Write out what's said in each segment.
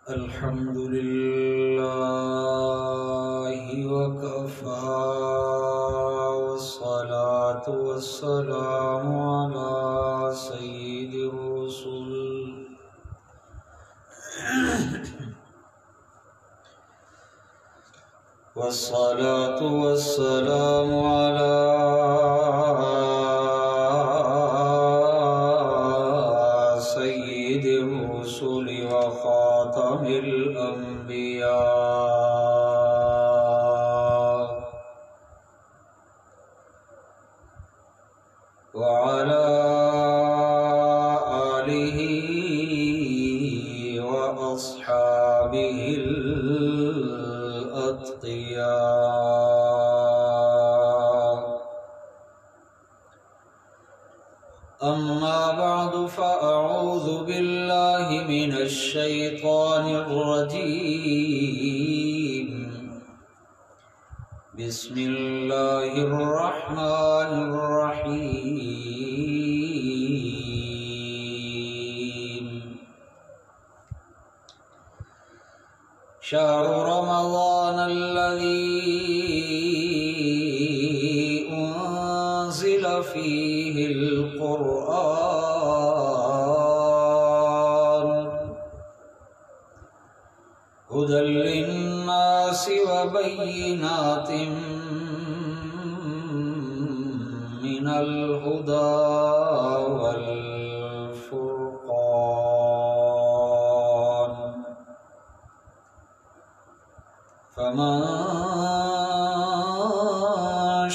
الحمد لله وكفى والصلاة والسلام على سيد الرسل والصلاة والسلام على سيد الرسل وخاتم الأنبياء وعلى آله وأصحابه الأتقياء. أما بعد فأعوذ بالله من الشيطان الرجيم. بسم الله الرحمن الرحيم. شهر رمضان الذي أنزل فيه القرآن هدى للناس وبينات من الهدى والفرقان. فمن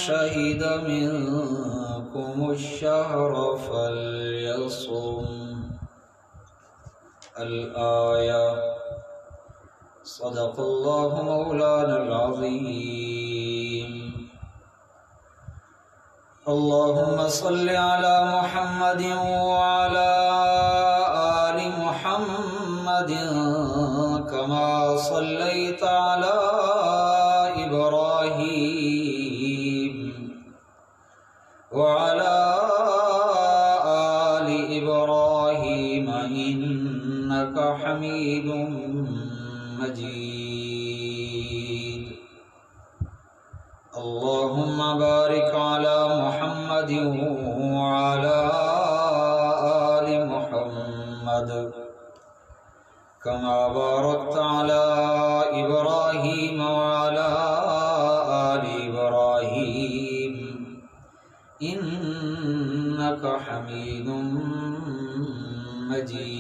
شهد منكم الشهر فليصم. الآية. صدق الله مولانا العظيم. اللهم صل على محمد وعلى آل محمد كما صليت على إبراهيم وعلى آل إبراهيم إنك حميد مجيد. اللهم بارك على محمد وعلى آل محمد كما باركت على إبراهيم وعلى آل إبراهيم إنك حميد مجيد.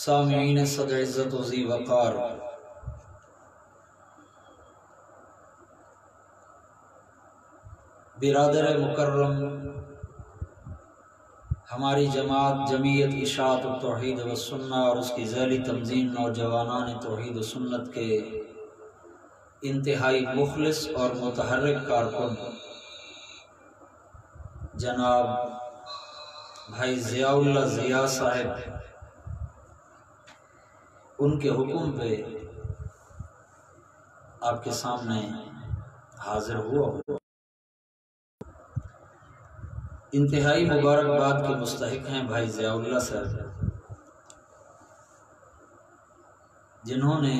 سامعین صدر عزت و ذی وقار، برادر مکرم، ہماری جماعت جمعیت اشاعت التوحید والسنہ اور اس کی ذیلی تنظیم نوجوانان توحید و سنت کے انتہائی مخلص اور متحرک کارکن جناب بھائی ضیاء اللہ ضیاء صاحب، ان کے حکم پہ آپ کے سامنے حاضر ہوا ہوں. انتہائی مبارکباد کے مستحق ہیں بھائی ضیاء اللہ صاحب، جنہوں نے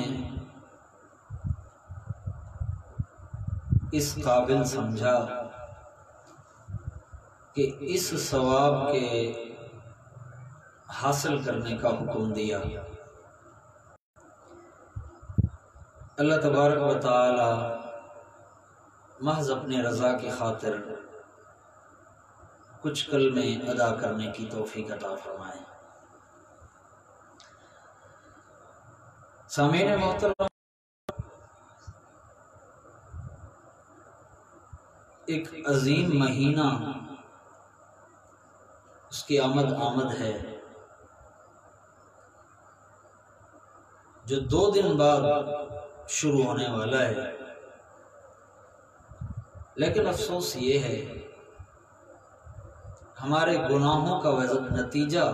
اس قابل سمجھا کہ اس ثواب کے حاصل کرنے کا حکم دیا. اللہ تبارک و تعالی محض اپنے رضا کی خاطر کچھ کلمے ادا کرنے کی توفیق عطا فرمائے. سامعین محترم، ایک عظیم مہینہ اس کی آمد ہے جو 2 دن بعد شروع ہونے والا ہے. لیکن افسوس یہ ہے ہمارے گناہوں کا نتیجہ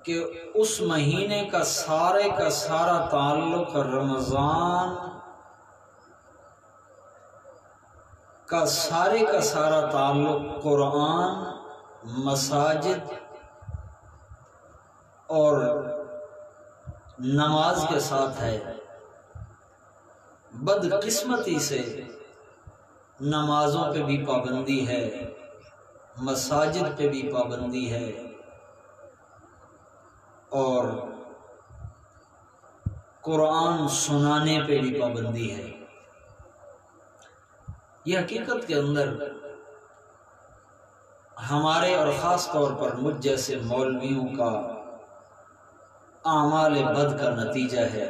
کہ اس مہینے کا سارا تعلق رمضان کا سارا تعلق قرآن، مساجد اور نماز کے ساتھ ہے۔ بدقسمتی سے نمازوں پہ بھی پابندی ہے، مساجد پہ بھی پابندی ہے، اور قرآن سنانے پہ بھی پابندی ہے۔ یہ حقیقت کے اندر ہمارے اور خاص طور پر مجھ جیسے مولویوں کا اعمال بد کا نتیجہ ہے۔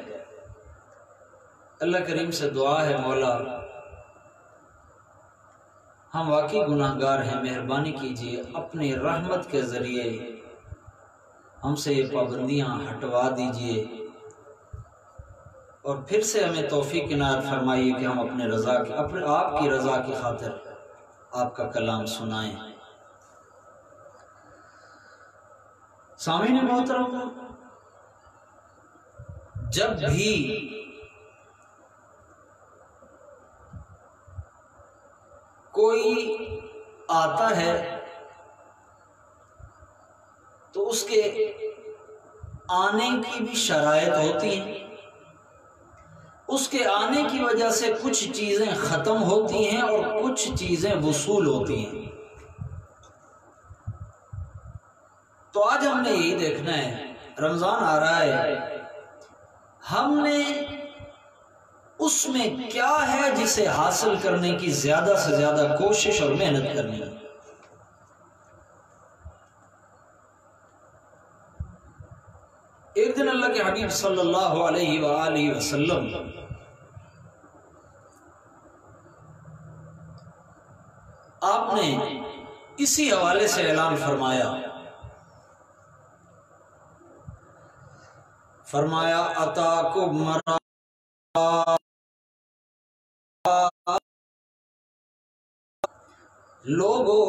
اللہ کریم سے دعا ہے، مولا ہم واقعی گناہ گار ہیں، مہربانی کیجیے اپنی رحمت کے ذریعے ہم سے یہ پابندیاں ہٹوا دیجیے، اور پھر سے ہمیں توفیق عنایت فرمائیے کہ ہم اپنے آپ کی رضا کی خاطر آپ کا کلام سنائیں۔ سامعین محترم، جب بھی کوئی آتا ہے تو اس کے آنے کی بھی شرائط ہوتی ہیں، اس کے آنے کی وجہ سے کچھ چیزیں ختم ہوتی ہیں اور کچھ چیزیں وصول ہوتی ہیں۔ تو آج ہم نے یہی دیکھنا ہے، رمضان آ رہا ہے، ہم نے اس میں کیا ہے جسے حاصل کرنے کی زیادہ سے زیادہ کوشش اور محنت کرنی ہے۔ ایک دن اللہ کے حبیب صلی اللہ علیہ وآلہ وسلم آپ نے اسی حوالے سے اعلان فرمایا اتاکم لوگو،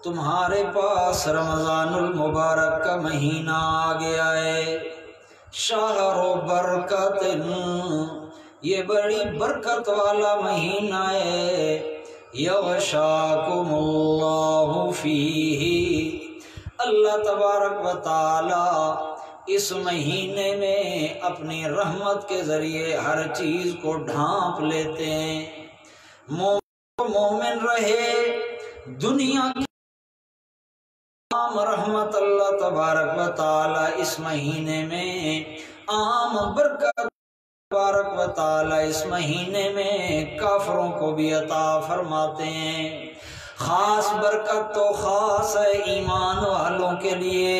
تمہارے پاس رمضان المبارک کا مہینہ آ گیا ہے، شہر برکت، یہ بڑی برکت والا مہینہ ہے، یغشاکم اللہ فیہ، اللہ تبارک و تعالی اس مہینے میں اپنی رحمت کے ذریعے ہر چیز کو ڈھانپ لیتے ہیں۔ مومن رہے دنیا کی عام رحمت اللہ تبارک و تعالی اس مہینے میں، عام برکت تبارک و تعالی اس مہینے میں کافروں کو بھی عطا فرماتے ہیں۔ خاص برکت تو خاص ہے ایمان والوں کے لیے،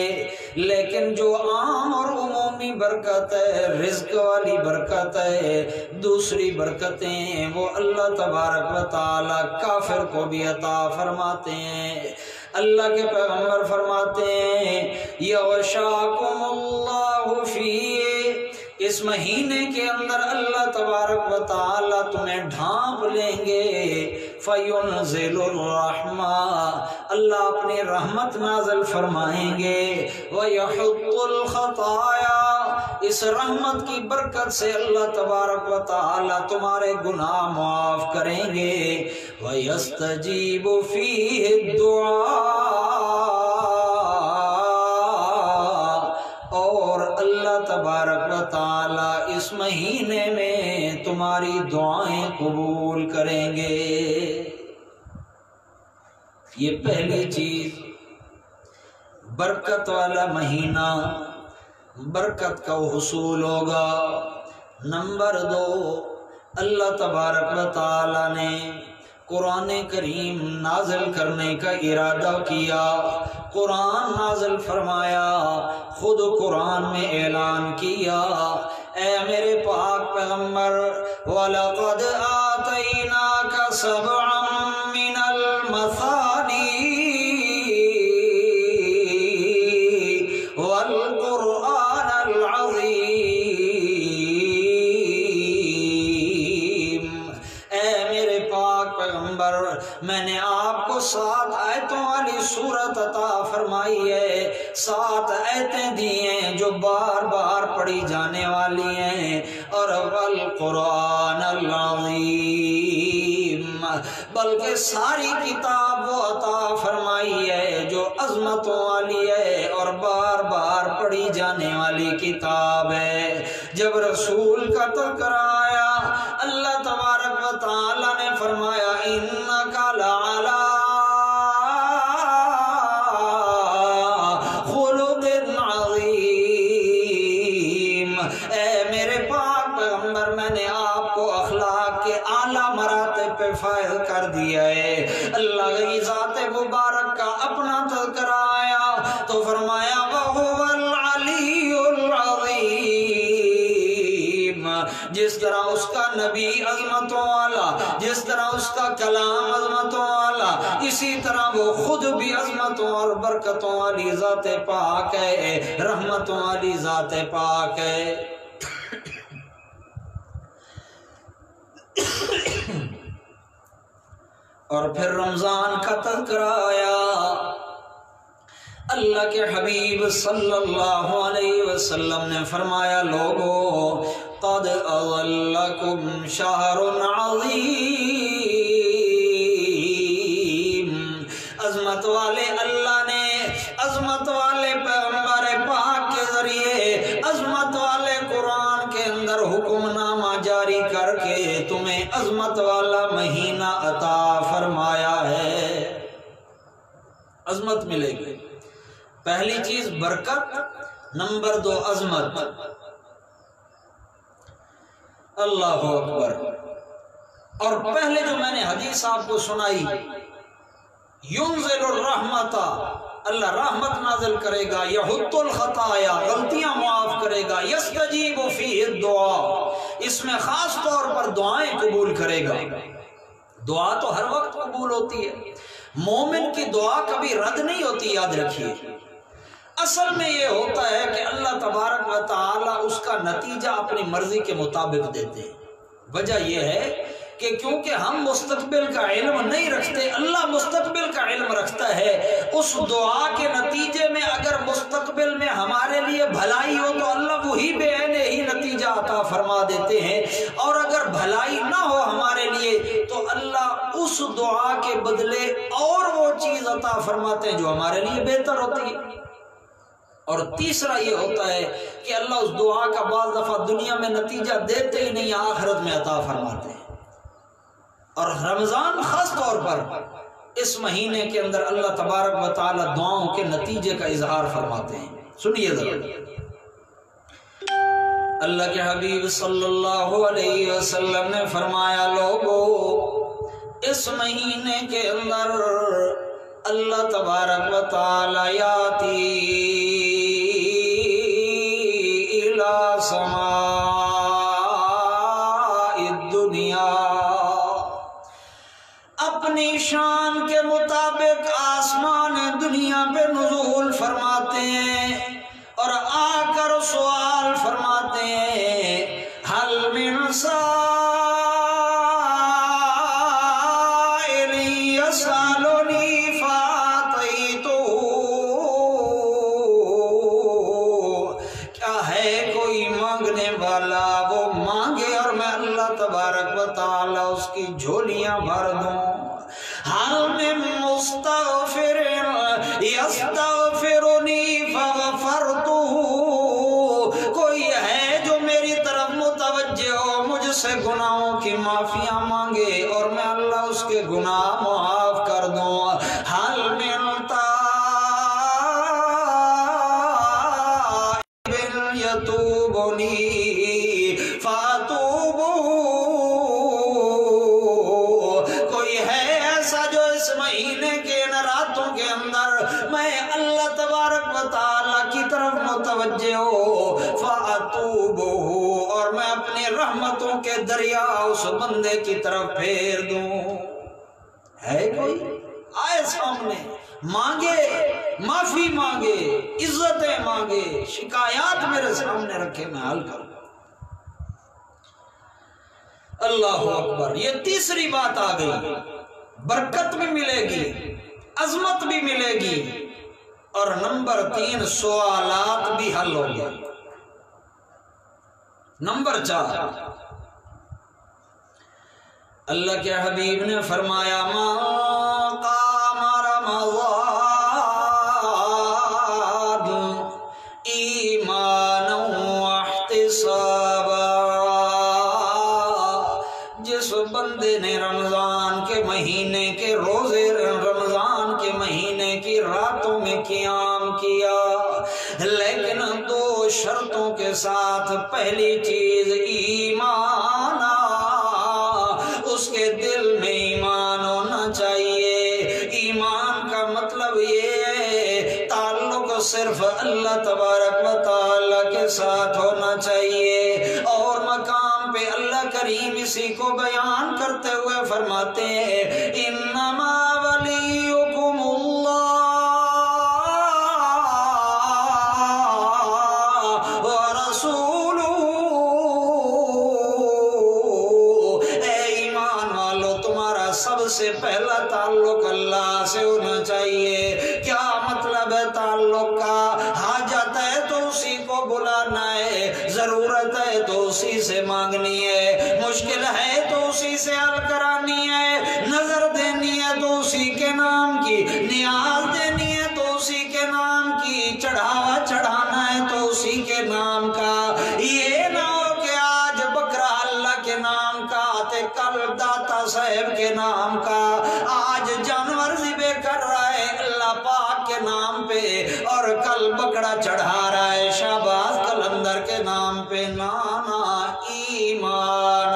لیکن جو عام اور عمومی برکت ہے، رزق والی برکت ہے، دوسری برکتیں وہ اللہ تبارک و تعالی کافر کو بھی عطا فرماتے ہیں۔ اللہ کے پیغمبر فرماتے ہیں یغشاکم اللہ فیہ، اس مہینے کے اندر اللہ تبارک و تعالی تمہیں ڈھانپ لیں گے، فینزل الرحمہ، اللہ اپنی رحمت نازل فرمائیں گے، ویحط الخطایا، اس رحمت کی برکت سے اللہ تبارک و تعالی تمہارے گناہ معاف کریں گے، ویستجیب فیہ الدعاء، اور اللہ تبارک و تعالی اس مہینے میں تمہاری دعائیں قبول کریں گے۔ یہ پہلی چیز، برکت والا مہینہ، برکت کا حصول ہوگا۔ نمبر 2، اللہ تبارک و تعالی نے قرآن کریم نازل کرنے کا ارادہ کیا، قرآن نازل فرمایا، خود قرآن میں اعلان کیا، اے میرے پاک پیغمبر، وَلَقَدْ آتَيْنَاكَ سَبْعًا مِّنَ الْمَثَانِي وَالْقُرْآنَ الْعَظِيمَ، اے میرے پاک پیغمبر، میں نے آپ کو 7 آیتوں والی سورت عطا فرمائی ہے، 7 آیتیں دی ہیں جو بار بار پڑھی جانے والی ہیں، اور والقرآن العظیم، بلکہ ساری کتاب وہ عطا فرمائی ہے جو عظمتوں والی ہے اور بار بار پڑھی جانے والی کتاب ہے۔ جب رسول کا تذکرہ آیا اللہ تبارک و تعالی نے فرمایا انک لعلی خلق عظیم، اے میرے پاک پیغمبر میں نے آپ کو اخلاق کے اعلیٰ مراتب پہ فائز کر دیا ہے۔ اللہ کی ذات مبارک کا اپنا تذکرہ آیا تو فرمایا وَهُوَ الْعَلِيُّ الْعَظِيمُ، جس طرح اس کا نبی عظمتوں والا، جس طرح اس کا کلام عظمتوں والا، اسی طرح وہ خود بھی عظمتوں اور برکتوں والی ذات پاک ہے، رحمتوں والی ذات پاک ہے۔ اور پھر رمضان کا تذکرہ آیا، اللہ کے حبیب صلی اللہ علیہ وسلم نے فرمایا لوگو قد اظلکم شہر عظیم، عظمت والے اللہ نے عظمت والے پیغمبر پاک کے ذریعے عظمت والے قرآن کے اندر حکم نامہ جاری کر کے تمہیں عظمت والا مہینہ عطا فرمایا ہے۔ عظمت ملے گی، پہلی چیز برکت، نمبر 2 عظمت۔ اللہ اکبر۔ اور پہلے جو میں نے حدیث آپ کو سنائی ینزل الرحمت، اللہ رحمت نازل کرے گا، یحط الخطایا، غلطیاں معاف کرے گا، یستجیب فیہ الدعاء، اس میں خاص طور پر دعائیں قبول کرے گا۔ دعا تو ہر وقت قبول ہوتی ہے، مومن کی دعا کبھی رد نہیں ہوتی، یاد رکھیے۔ اصل میں یہ ہوتا ہے کہ اللہ تبارک و تعالی اس کا نتیجہ اپنی مرضی کے مطابق دیتے ہیں۔ وجہ یہ ہے کہ کیونکہ ہم مستقبل کا علم نہیں رکھتے، اللہ مستقبل کا علم رکھتا ہے۔ اس دعا کے نتیجے میں اگر مستقبل میں ہمارے لیے بھلائی ہو تو اللہ وہی بے عین ہی نتیجہ عطا فرما دیتے ہیں، اور اگر بھلائی نہ ہو ہمارے لیے تو اللہ اس دعا کے بدلے اور وہ چیز عطا فرماتے ہیں جو ہمارے لیے بہتر ہوتی ہے۔ اور تیسرا یہ ہوتا ہے کہ اللہ اس دعا کا بعض دفعہ دنیا میں نتیجہ دیتے ہی نہیں، آخرت میں عطا فرماتے ہیں۔ اور رمضان خاص طور پر اس مہینے کے اندر اللہ تبارک و تعالی دعاؤں کے نتیجے کا اظہار فرماتے ہیں۔ سنیے ذرا، اللہ کے حبیب صلی اللہ علیہ وسلم نے فرمایا لوگو اس مہینے کے اندر اللہ تبارک و تعالی یاتی الی سماء الدنیا، اپنی شان کے مطابق آسمان دنیا پہ نزول فرماتے ہیں اور آ کر سوال فرماتے ہیں حل من سائل یسألنی فأعطیتہ، کیا ہے کوئی مانگنے والا وہ مانگے اور میں اللہ تبارک و تعالی اس کی جھولیاں بھر دوں۔ حل من مستغفر یستغفرنی فغفرتہ، کوئی ہے جو میری طرف متوجہ ہو مجھ سے گناہوں کی معافیاں مانگے اور میں اللہ اس کے گناہ معاف کر دوں۔ حل من تائب یتوبنی فاتوبہ، کوئی ہے ایسا جو اس مہینے کے راتوں کے اندر میں اللہ تبارک و تعالی کی طرف متوجہ ہو فاتوبہ، اور میں اپنی رحمتوں کے دریا اس بندے کی طرف پھیر دوں۔ ہے کوئی؟ آئے سامنے، مانگے، معافی مانگے، عزتیں مانگے، شکایات میرے سامنے رکھے، میں حل کروں۔ اللہ اکبر۔ یہ تیسری بات آ گئی، برکت بھی ملے گی، عظمت بھی ملے گی، اور نمبر 3 سوالات بھی حل ہوں گے۔ نمبر 4 اللہ کے حبیب نے فرمایا ما قام رمضان ایمانا واحتسابا، جس بندے نے رمضان کے مہینے کے روزے، رمضان کے مہینے کی راتوں میں قیام کیا، لیکن دو شرطوں کے ساتھ، پہلی چیز ایمان، اس کے دل میں ایمان ہونا چاہیے۔ ایمان کا مطلب یہ ہے تعلق صرف اللہ تبارک و تعالی کے ساتھ ہونا چاہیے، اور مقام پہ اللہ کریم اسی کو بیان کرتے ہوئے فرماتے ہیں انما ولیکم اللہ ورسولہ، اے ایمان والو تمہارا سب سے پہلا تعلق اللہ سے ہونا چاہیے۔ کیا مطلب ہے تعلق کا؟ حاجت ہے تو اسی کو بلانا ہے، ضرورت ہے تو اسی سے مانگنی ہے، مشکل ہے تو اسی سے حل کرانی ہے، نظر دینی ہے تو اسی کے نام کی، نیاز دینی ہے تو اسی کے نام کی، چڑھاوا چڑھانا ہے تو اسی کے نام کا۔ یہ نہ ہو کہ آج بکرا اللہ کے نام کا، کل داتا صاحب کے نام کا، آج جانور ذبح کر رہا ہے اللہ پاک کے نام پہ، اور کل بکڑا چڑھا رہا ہے شہباز کلندر کے نام پہ۔ نانا ایمان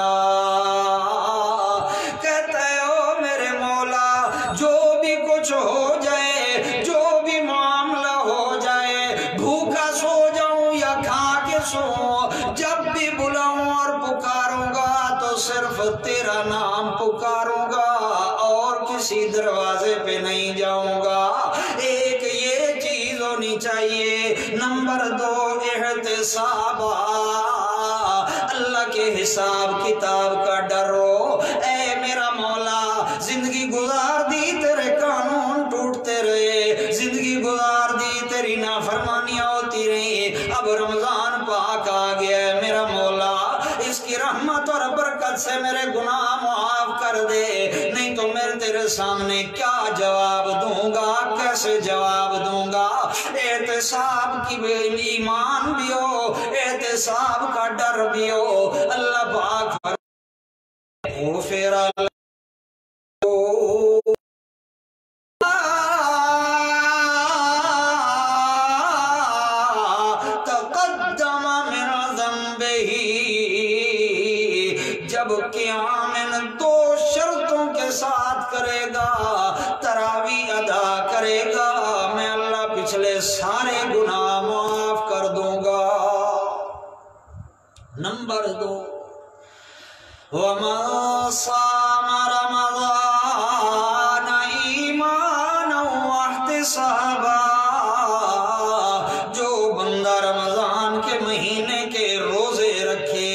کہتے ہو میرے مولا جو بھی کچھ ہو جائے، جو بھی معاملہ ہو جائے، بھوکا سو جاؤں یا کھا کے سو، جب بھی بلاؤں اور پکاروں گا تو صرف تیرا نام پکاروں گا اور کسی دروازے پہ نہیں جاؤں گا۔ ایک یہ چیز ہونی چاہیے۔ نمبر 2 احتساب، اللہ کے حساب کتاب کا ڈر ہو۔ اے میرا مولا زندگی گزار دی تیرے قانون ٹوٹتے رہے، زندگی گزار دی تیری نافرمانیاں ہوتی رہی، اب رمضان پاک آ گیا ہے میرا مولا اس کی رحمت اور برکت سے میرے گناہ معاف کر دے، نہیں تو میں تیرے سامنے کیا جواب دوں گا، کیسے جواب دوں گا۔ احتساب کی ایمان بھی ہو، احتساب کا ڈر بھی ہو۔ اللہ پاک غفر تقدم من ذنبہ، جب قیام ان 2 شرطوں کے ساتھ کرے گا، تراویح ادا کرے گا، میں اللہ پچھلے سارے گناہ معاف کر دوں گا۔ نمبر 2 وَمَا صَامَ رَمَضَانَ ایمانا واحتسابا، جو بندہ رمضان کے مہینے کے روزے رکھے،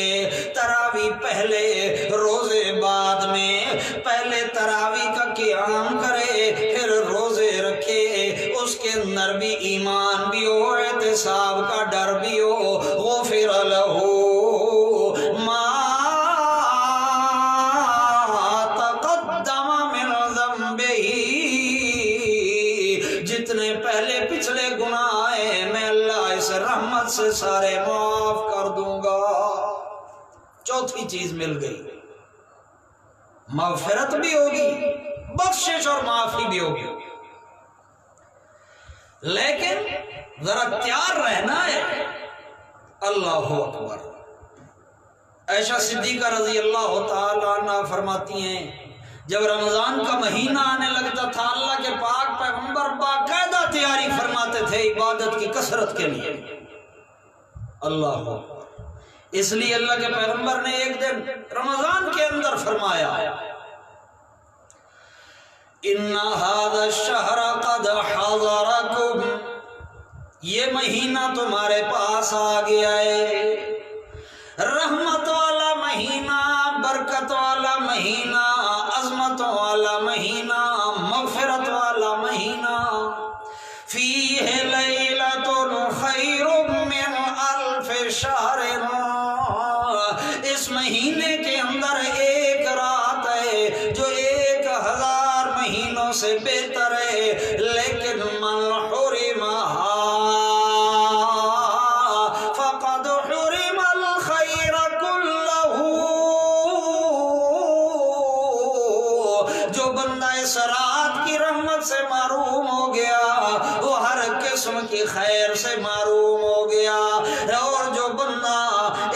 تراویح پہلے روزے بعد میں، پہلے تراویح کا قیام کرے پھر روزے رکھے، اس کے اندر بھی ایمان بھی ہو، احتساب کا ڈر بھی ہو، غفر لہ ما تقدم من ذنبہ، جتنے پہلے پچھلے گناہ ہیں میں اللہ اس رحمت سے سارے معاف کر دوں گا۔ چوتھی چیز مل گئی، مغفرت بھی ہوگی، بخشش اور معافی بھی ہوگی، لیکن ذرا تیار رہنا ہے۔ اللہ اکبر۔ عائشہ صدیقہ رضی اللہ تعالی عنہ فرماتی ہیں جب رمضان کا مہینہ آنے لگتا تھا اللہ کے پاک پیغمبر باقاعدہ تیاری فرماتے تھے عبادت کی کثرت کے لیے۔ اللہ اکبر۔ اس لیے اللہ کے پیغمبر نے ایک دن رمضان کے اندر فرمایا ان هذا الشهر قد حضركم، یہ مہینہ تمہارے پاس آ گیا ہے، رحمت والا مہینہ، برکت والا مہینہ، عظمت والا مہینہ، مغفرت والا مہینہ، فیہ لیلۃ خیر من الف شہر، اس مہینے کے اندر ایک رات ہے قسم کی خیر سے محروم ہو گیا، اور جو بندہ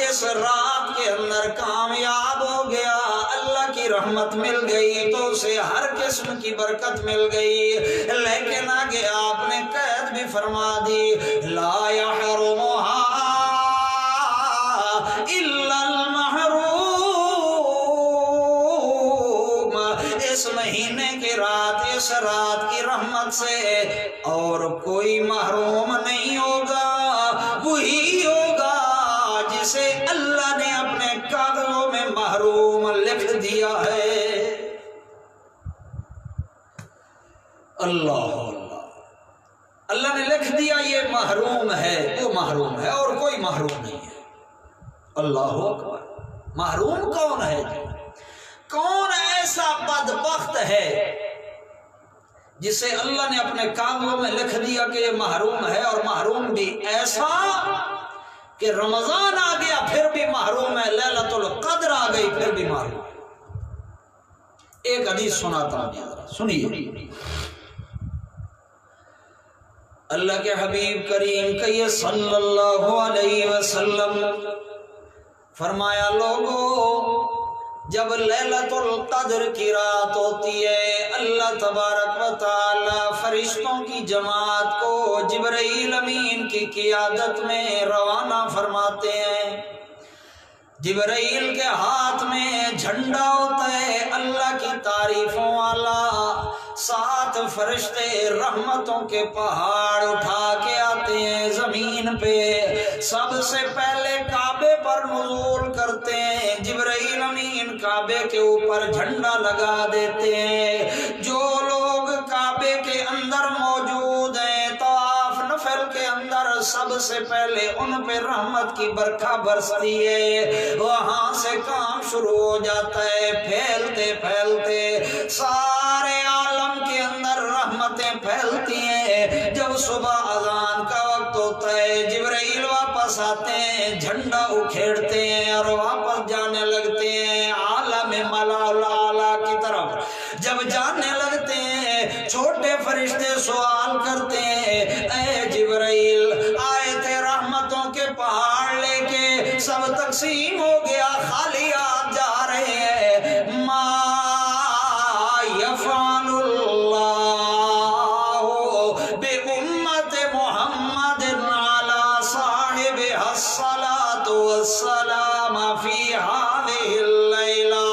اس رات کے اندر کامیاب ہو گیا، اللہ کی رحمت مل گئی تو اسے ہر قسم کی برکت مل گئی۔ لیکن آگے آپ نے قید بھی فرما دی، لا يحرمها الا المحروم، اس مہینے کی رات، اس رات کی رحمت سے اور کوئی محروم نہیں ہوگا، وہی ہوگا جسے اللہ نے اپنے کاغذوں میں محروم لکھ دیا ہے۔ اللہ اللہ نے لکھ دیا یہ محروم ہے، وہ محروم ہے اور کوئی محروم نہیں ہے۔ اللہ اکبر۔ محروم کون ہے؟ کون ایسا بدبخت ہے جسے اللہ نے اپنے کاغذوں میں لکھ دیا کہ یہ محروم ہے، اور محروم بھی ایسا کہ رمضان آ گیا پھر بھی محروم ہے، لیلۃ القدر آ گئی پھر بھی محروم ہے۔ ایک حدیث سناتا ہوں، سنیے۔ اللہ کے حبیب کریم کہیے صلی اللہ علیہ وسلم فرمایا، لوگو جب لیلۃ القدر کی رات ہوتی ہے، اللہ تبارک و تعالی فرشتوں کی جماعت کو جبرائیل امین کی قیادت میں روانہ فرماتے ہیں۔ جبرائیل کے ہاتھ میں جھنڈا ہوتا ہے اللہ کی تعریفوں والا، 7 فرشتے رحمتوں کے پہاڑ اٹھا کے آتے ہیں زمین پہ، سب سے پہلے کعبے پر نزول کرتے ہیں، جبرائیل امین کعبے کے اوپر جھنڈا لگا دیتے ہیں۔ جو لوگ کعبے کے اندر موجود ہیں طواف نفل کے اندر، سب سے پہلے ان پہ رحمت کی برکھا برستی ہے، وہاں سے کام شروع ہو جاتا ہے، پھیلتے پھیلتے سارے عالم کے اندر رحمتیں پھیلتی ہیں۔ جب صبح اذان کا وقت ہوتا ہے، جبرائیل واپس آتے ہیں، جھنڈا اکھیڑتے ہیں اور واپس جانے لگتے ہیں عالم ملا الاعلیٰ کی طرف۔ جب جانے لگتے ہیں، چھوٹے فرشتے سوال کرتے ہیں، اے جبرائیل آئے تھے رحمتوں کے پہاڑ لے کے، سب تقسیم ہو گیا، خالی آپ جا رہے ہیں، ما یفعل اللہ بأمت محمد علی صاحبہ الصلاۃ والسلام فی ہذہ اللیلہ۔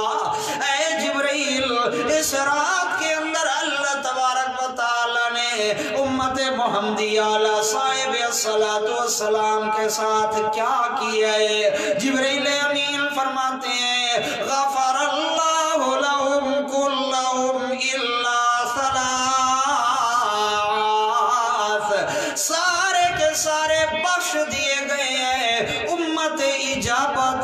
اے جبرائیل، اس رات کے اندر اللہ تبارک و تعالی نے امت محمدیہ علی صاحب الصلاۃ والسلام کے ساتھ کیا کیا ہے؟ جبرائیل امین فرماتے ہیں، غفر اللہ لہم کلہم الا ثلاث، سارے کے سارے بخش دیے گئے ہیں امت اجابت،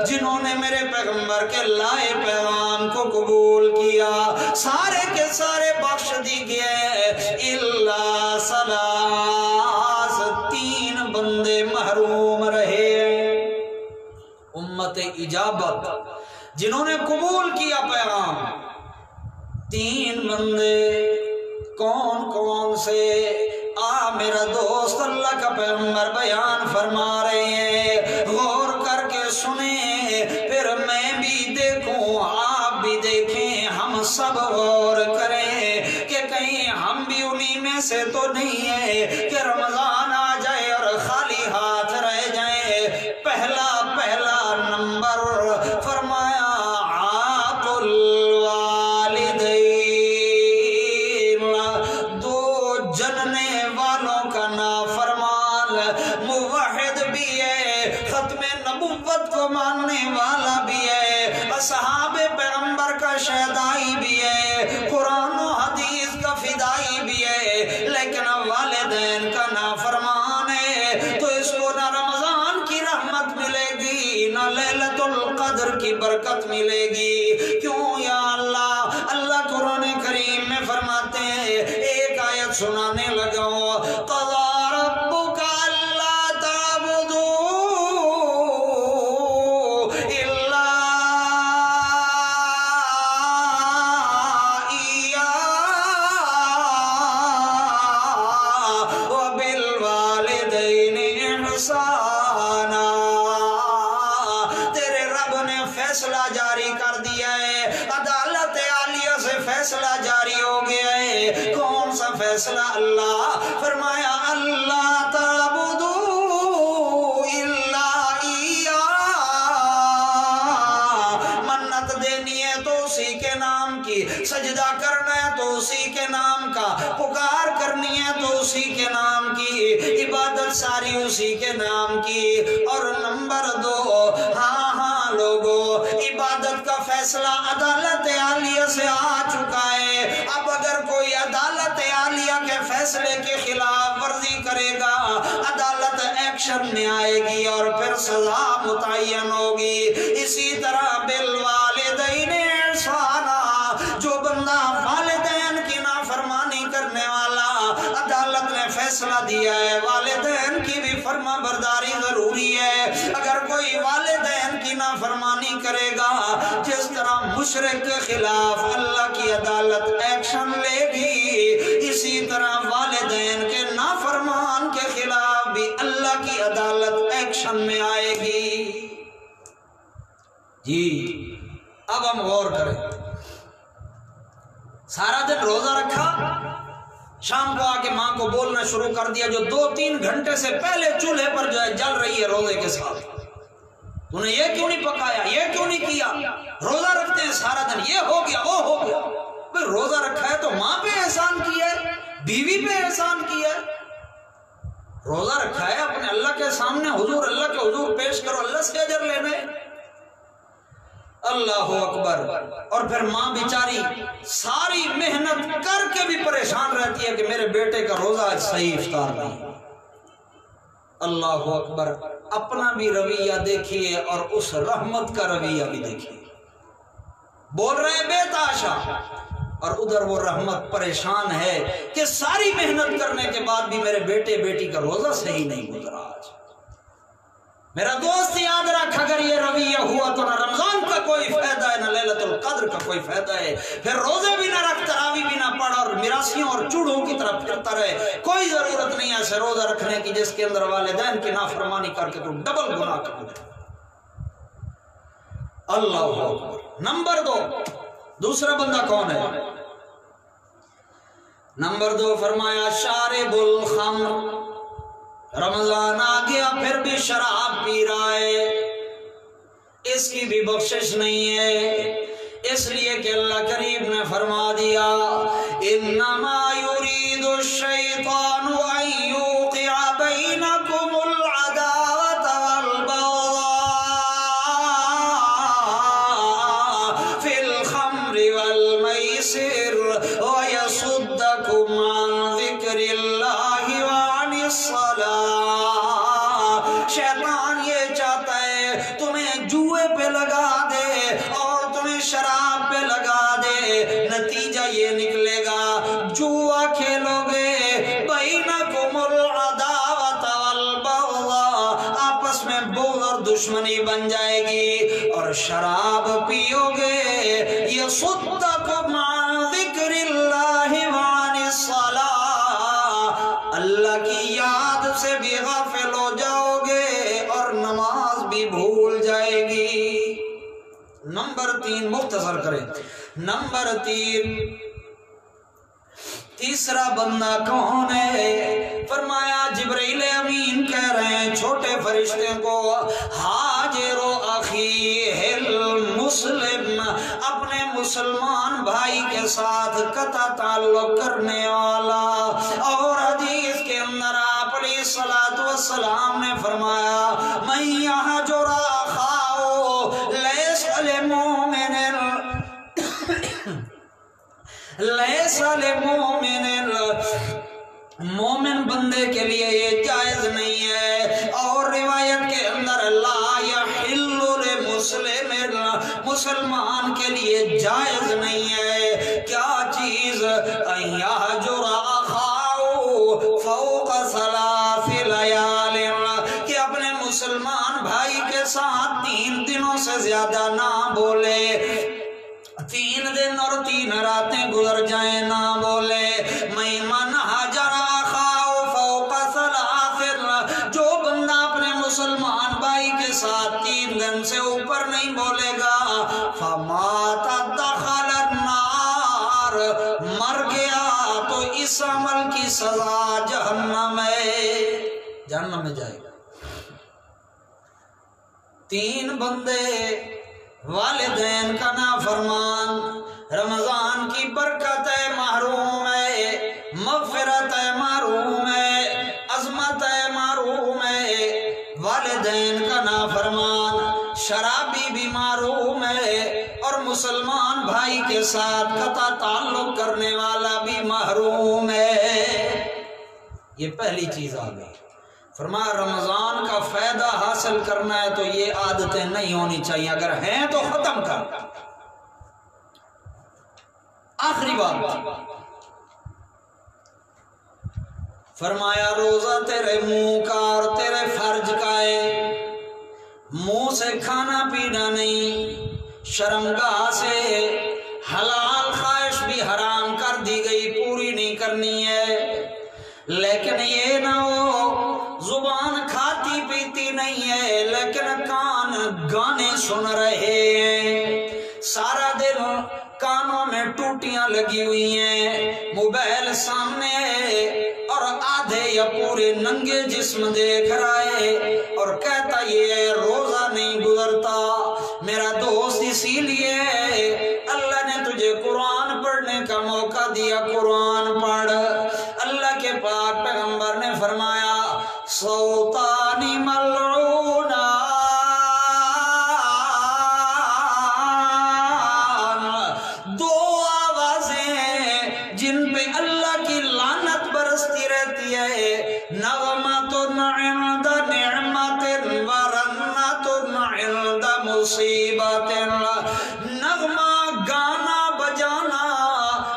جنہوں نے میرے پیغمبر کے لائے پیغام کو قبول کیا، سارے کے سارے بخش دی گئے الا ثلاث، 3 بندے محروم رہے۔ امت اجابت جنہوں نے قبول کیا پیغام، 3 بندے کون کون سے؟ میرا دوست اللہ کا پیغمبر بیان فرما رہے ہیں، غور کر کے سنیں، پھر میں بھی دیکھوں آپ بھی دیکھیں، ہم سب غور کریں کہ کہیں ہم بھی انہی میں سے تو نہیں ہیں کہ رمضان آ جائے اور خالی ہاتھ رہ جائیں۔ پہلا نمبر فرمایا عاق الوالدین، 2 جننے والوں کا نافرمان، موحد بھی ہے، ختم نبوت کو ماننے والا بھی ہے، اصحاب پیغمبر کا شہدائی بھی ہے، قرآن و حدیث کا فدائی بھی ہے، لیکن والدین کا نافرمان ہے، تو اس کو نہ رمضان کی رحمت ملے گی نہ لیلۃ القدر کی برکت ملے گی۔ کیوں یا اللہ؟ اللہ قرآن کریم میں فرماتے ہیں، ایک آیت سنانے لگا ہوں، قضا ربک الا تعبدوا الا ایاہ وبالوالدین احسانا، تیرے رب نے فیصلہ جاری کر دیا ہے، عدالت عالیہ سے فیصلہ جاری ہو گیا ہے۔ کون سا فیصلہ؟ اللہ فرمایا اللہ تعبدو الا ایاہ، منت دینی ہے تو اسی کے نام کی، سجدہ کرنا ہے تو اسی کے نام کا، پکار کرنی ہے تو اسی کے نام کی، عبادت ساری اسی کے نام کی۔ اور نمبر 2، ہاں لوگو، عبادت کا فیصلہ عدالت عالیہ سے آ چکا ہے، اب اگر کوئی عدالت عالیہ کے فیصلے کے خلاف ورزی کرے گا، عدالت ایکشن میں آئے گی اور پھر سزا متعین ہوگی۔ اسی طرح بالوالدین احسانا، جو بندہ والدین کی نافرمانی کرنے والا، عدالت نے فیصلہ دیا ہے والدین کی بھی فرما برداری ضروری ہے۔ اگر کوئی والدین کی نافرمانی کرے گا، جس طرح مشرک کے خلاف اللہ کی عدالت ایکشن لے گی، اسی طرح والدین کے نافرمان کے خلاف بھی اللہ کی عدالت ایکشن میں آئے گی۔ جی اب ہم غور کریں، سارا دن روزہ رکھا، شام کو آ کے ماں کو بولنا شروع کر دیا جو 2-3 گھنٹے سے پہلے چولہے پر جو ہے جل رہی ہے روزے کے ساتھ، تو نے یہ کیوں نہیں پکایا، یہ کیوں نہیں کیا، روزہ رکھتے ہیں سارا دن، یہ ہو گیا وہ ہو گیا۔ بھئی روزہ رکھا ہے تو ماں پہ احسان کیا ہے، بیوی پہ احسان کیا ہے، روزہ رکھا ہے اپنے اللہ کے سامنے حضور اللہ کے حضور پیش کرو، اللہ سے اجر لینے۔ اللہ اکبر۔ اور پھر ماں بیچاری ساری محنت کر کے بھی پریشان رہتی ہے کہ میرے بیٹے کا روزہ آج صحیح افطار نہیں۔ اللہ اکبر۔ اپنا بھی رویہ دیکھیے اور اس رحمت کا رویہ بھی دیکھیے، بول رہے بے تاشا، اور ادھر وہ رحمت پریشان ہے کہ ساری محنت کرنے کے بعد بھی میرے بیٹے بیٹی کا روزہ صحیح نہیں گزرا آج۔ میرا دوست یاد رکھ، اگر یہ رویہ ہوا تو نہ رمضان کا کوئی فائدہ ہے، نہ لیلۃ القدر کا کوئی فائدہ ہے۔ پھر روزے بھی نہ رکھ، تراویح بھی نہ پڑھ، اور میراثیوں اور چوڑوں کی طرف پھرتا رہے۔ کوئی ضرورت نہیں ہے ایسے روزہ رکھنے کی جس کے اندر والدین کی نافرمانی کر کے تو ڈبل گناہ کر دے۔ اللہ اکبر۔ نمبر 2، دوسرا بندہ کون ہے؟ نمبر 2 فرمایا شارب الخمر، رمضان آ گیا پھر بھی شراب پی رہا ہے، اس کی بھی بخشش نہیں ہے، اس لیے کہ اللہ کریم نے فرما دیا انما یرید الشیطان ان یوقع بینکم العداوۃ والبغضاء فی الخمر والمیسر ویصدکم عن ذکر اللہ وعن الصلاۃ۔ شیطان یہ چاہتا ہے تمہیں جوئے پہ لگا دے اور تمہیں شراب پہ لگا دے، نتیجہ یہ نکلے گا جوا کھیلو گے، بینکم العداوۃ والبغضاء، آپس میں بغض اور دشمنی بن جائے گی، اور شراب پیو گے یصدکم عن ذکر اللہ وعن الصلاۃ، اللہ کی یاد سے بھی غافل ہو جاؤ گے اور نماز بھی بھول جائے گی۔ نمبر 3 مختصر کریں، نمبر 3 تیسرا بندہ کون ہے؟ فرمایا جبرائیل امین کہہ رہے ہیں چھوٹے فرشتے کو، ہاجر اخیہ المسلم، اپنے مسلمان بھائی کے ساتھ قطع تعلق کرنے والا۔ اور حدیث کے اندر آپ علیہ الصلوۃ والسلام نے فرمایا من یہجر اخاہ لیس للمؤمن لیس للمؤمن، مومن بندے کے لیے یہ جائز نہیں ہے۔ اور روایت کے اندر لا یحل للمسلم، مسلمان کے لیے جائز نہیں ہے کیا چیز؟ ان یہجر اخاہ فوق 3 لیال، کہ اپنے مسلمان بھائی کے ساتھ 3 دنوں سے زیادہ نہ بولے، 3 دن اور 3 راتیں گزر جائیں نہ بولے۔ من ہجر اخاہ فوق 3، جو بندہ ساتھ 3 دن سے اوپر نہیں بولے گا فمات دخل النار، مر گیا تو اس عمل کی سزا جہنم ہے، جہنم میں جائے گا۔ 3 بندے والدین کا نافرمان، رمضان کی برکت ہے محروم ہے، مغفرت ہے محروم ہے، عظمت ہے محروم ہے، والدین کا نافرمان، شرابی بھی محروم ہے، اور مسلمان بھائی کے ساتھ قطع تعلق کرنے والا بھی محروم ہے۔ یہ پہلی چیز آ گئی۔ فرمایا رمضان کا فائدہ حاصل کرنا ہے تو یہ عادتیں نہیں ہونی چاہیے، اگر ہیں تو ختم کر۔ آخری بات فرمایا روزہ تیرے منہ کا اور تیرے فرج کا ہے، منہ سے کھانا پینا نہیں، شرمگاہ سے حلال خواہش بھی حرام کر دی گئی، پوری نہیں کرنی ہے، لیکن یہ نہ ہو زبان کھاتی پیتی نہیں ہے لیکن کان گانے سن رہے ہیں، سارا دن کانوں میں ٹوٹیاں لگی ہوئی ہیں، موبائل سامنے ہے اور آدھے یا پورے ننگے جسم دیکھ رہا ہے اور کہتا یہ روزہ نہیں گزرتا۔ میرا دوست اسی لیے اللہ نے تجھے قرآن پڑھنے کا موقع دیا، قرآن پڑھ۔ اللہ کے پاک پیغمبر نے فرمایا صوتانی ملعونا، دو آوازیں جن پہ اللہ کی لعنت برستی رہتی ہے، نغمۃ عند نعمت ورنۃ عند مصیبت، نغمہ گانا بجانا،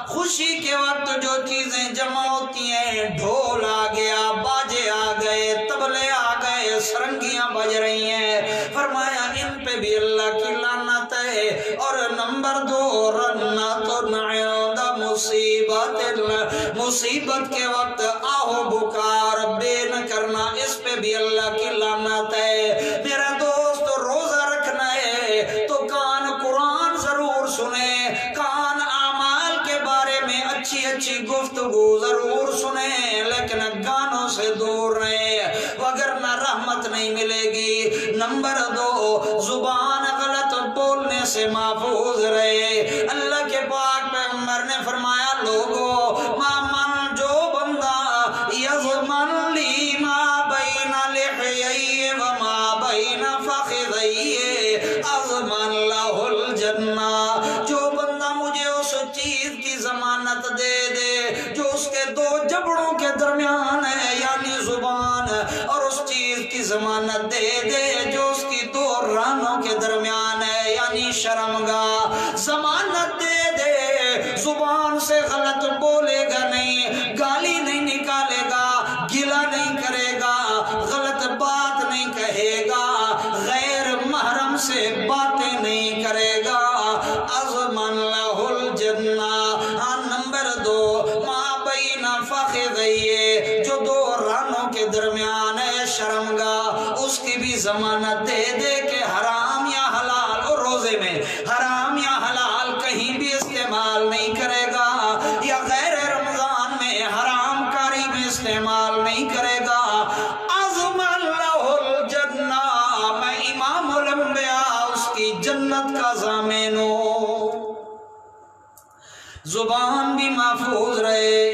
خوشی کے وقت جو چیزیں جمع ہوتی ہیں، ڈھول آ گیا، باجے آ گئے، تبلے آ گئے، سرنگیاں بج رہی ہیں، فرمایا ان پہ بھی اللہ کی لعنت ہے۔ اور نمبر 2 رنت عند مصیبت، مصیبت کے وقت آہو بکار بے نہ کرنا، اس پہ بھی اللہ کی لعنت ہے۔ میرا دوست روزہ رکھنا ہے تو کان قرآن ضرور سنے، کان اعمال کے بارے میں اچھی اچھی گفتگو ضرور سنے، لیکن گانوں سے دور رہے وگرنہ رحمت نہیں ملے گی۔ نمبر 2 زبان غلط بولنے سے محفوظ رہے۔ اللہ کے پاک پیغمبر نے فرمایا لوگو مامن جو بندہ یضمن لی ما بین لحیی وما بین فخذی اضمن لہ الجنہ، جو بندہ مجھے اس چیز کی ضمانت دے دے جو اس کے 2 جبڑوں کے درمیان ہے یعنی زبان، اور اس چیز کی ضمانت دے دے جو اس کی 2 رانوں کے درمیان ہے یعنی شرمگاہ، ضمانت دے دے زبان سے غلط بولے گا نہیں، گالی نہیں نکالے گا، گلا نہیں کرے گا، غلط بات نہیں کہے گا، غیر محرم سے باتیں نہیں کرے گا، اضمن لہ الجنہ۔ نمبر 2 ما بین فخذی، جو 2 رانوں کے درمیان ہے شرمگاہ، اس کی بھی ضمانت دے دے کہ حرام یا حلال، اور روزے میں حرام یا حلال کہیں بھی استعمال نہیں کرے گا، یا غیر رمضان میں حرام کاری میں استعمال نہیں کرے گا، اضمن لہ الجنہ، میں امام الانبیاء اس کی جنت کا ضامن ہوں۔ زبان بھی محفوظ رہے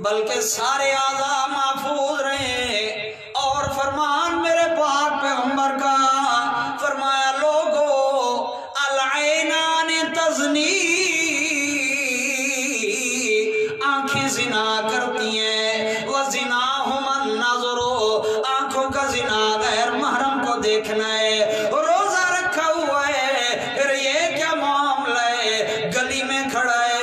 بلکہ سارے اعضاء محفوظ رہے، اور فرمان میرے پاک پیغمبر کا فرمایا لوگو العینان تزنی، آنکھیں زنا کرتی ہیں، وزناہم النظر، آنکھوں کا زنا غیر محرم کو دیکھنا ہے، روزہ رکھا ہوا ہے پھر یہ کیا معاملہ ہے، گلی میں کھڑا ہے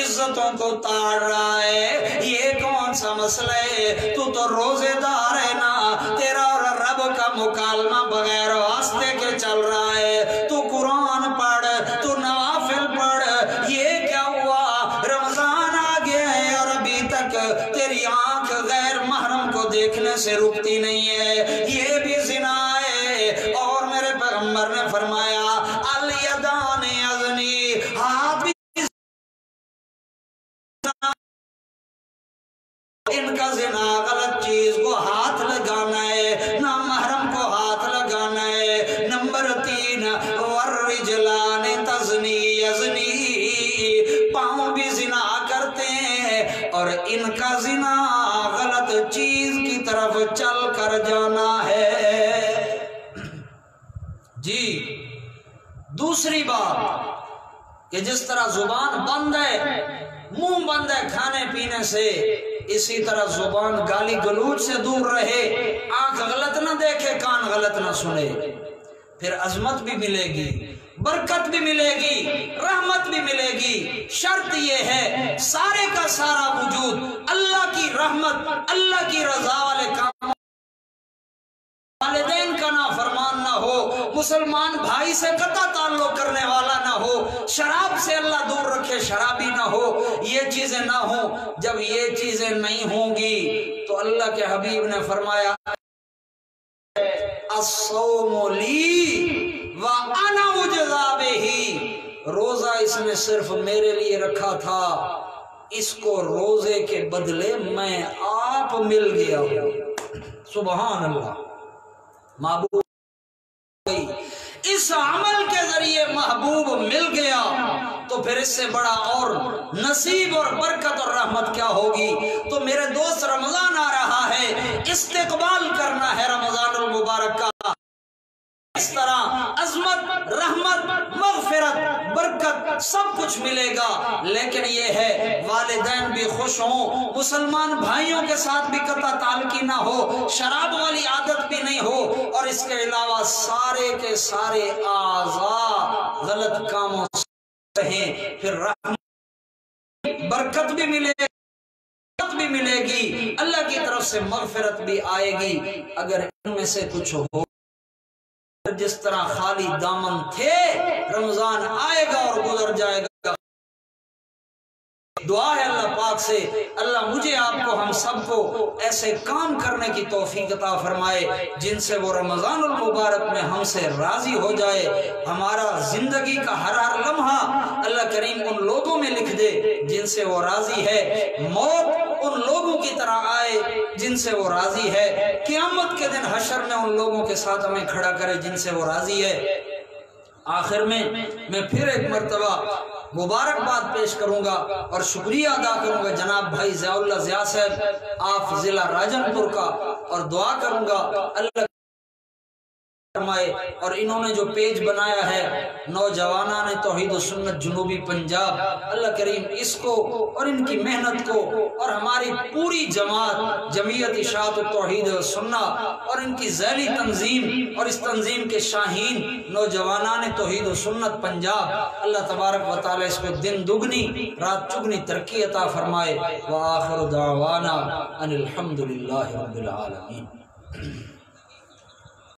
عزتوں کو تاڑ رہا ہے، یہ کون سا مسئلہ ہے، تو روزے دار ہے نا، تیرا اور رب کا مکالمہ بغیر واسطے کے چل رہا ہے، تو قرآن پڑھ، تو نوافل پڑھ، یہ کیا ہوا رمضان آ گیا ہے اور ابھی تک تیری آنکھ غیر محرم کو دیکھنے سے رکتی نہیں ہے، یہ بھی زنا ہے، اور پیغمبر نے فرمایا الیدان یزنی، ہاتھ بھی ان کا زنا غلط چیز کو ہاتھ لگانا ہے، نامحرم کو ہاتھ لگانا ہے۔ نمبر 3 والرجلان تزنی یزنی، پاؤں بھی زنا کرتے ہیں اور ان کا زنا غلط چیز کی طرف چل کر جانا ہے۔ جی دوسری بات کہ جس طرح زبان بند ہے، منہ بند ہے کھانے پینے سے، اسی طرح زبان گالی گلوچ سے دور رہے، آنکھ غلط نہ دیکھے، کان غلط نہ سنے، پھر عظمت بھی ملے گی، برکت بھی ملے گی، رحمت بھی ملے گی۔ شرط یہ ہے سارے کا سارا وجود اللہ کی رحمت، اللہ کی رضا والے کام، والدین کا نافرمان نہ ہو، مسلمان بھائی سے قطع تعلق کرنے والا نہ ہو، شراب سے اللہ دور رکھے، شرابی نہ ہو، یہ چیزیں نہ ہوں۔ جب یہ چیزیں نہیں ہوں گی تو اللہ کے حبیب نے فرمایا الصوم لی وانا اجزا بہ، روزہ اس نے صرف میرے لیے رکھا تھا، اس کو روزے کے بدلے میں آپ مل گیا ہوں۔ سبحان اللہ، محبوب اس عمل کے ذریعے محبوب مل گیا تو پھر اس سے بڑا اور نصیب اور برکت اور رحمت کیا ہوگی۔ تو میرے دوست رمضان آ رہا ہے، استقبال کرنا ہے رمضان المبارک کا، اس طرح عظمت، رحمت، مغفرت، برکت سب کچھ ملے گا، لیکن یہ ہے والدین بھی خوش ہوں، مسلمان بھائیوں کے ساتھ بھی قطع تعلقی نہ ہو، شراب والی عادت بھی نہیں ہو، اور اس کے علاوہ سارے کے سارے اعضاء غلط کاموں سے رہیں، پھر رحمت برکت بھی ملے گی، بھی ملے گی، اللہ کی طرف سے مغفرت بھی آئے گی۔ اگر ان میں سے کچھ ہو، جس طرح خالی دامن تھے، رمضان آئے گا اور گزر جائے گا۔ دعا ہے اللہ پاک سے، اللہ مجھے آپ کو ہم سب کو ایسے کام کرنے کی توفیق عطا فرمائے جن سے وہ رمضان المبارک میں ہم سے راضی ہو جائے، ہمارا زندگی کا ہر ہر لمحہ اللہ کریم ان لوگوں میں لکھ دے جن سے وہ راضی ہے، موت ان لوگوں کی طرح آئے جن سے وہ راضی ہے، قیامت کے دن حشر میں ان لوگوں کے ساتھ ہمیں کھڑا کرے جن سے وہ راضی ہے۔ آخر میں پھر ایک مرتبہ مبارکباد پیش کروں گا اور شکریہ ادا کروں گا جناب بھائی ضیاء اللہ ضیاء صاحب، آپ ضلع راجن پور کا، اور دعا کروں گا اللہ فرمائے۔ اور انہوں نے جو پیج بنایا ہے نوجوانان توحید و سنت جنوبی پنجاب، اللہ کریم اس کو اور ان کی محنت کو اور ہماری پوری جماعت جمعیت اشاعت التوحید و سنت اور ان کی ذیلی تنظیم اور اس تنظیم کے شاہین نوجوانان توحید و سنت پنجاب، اللہ تبارک و تعالی اس کو دن دگنی رات چگنی ترقی عطا فرمائے۔ وآخر دعوانا ان الحمدللہ رب العالمین۔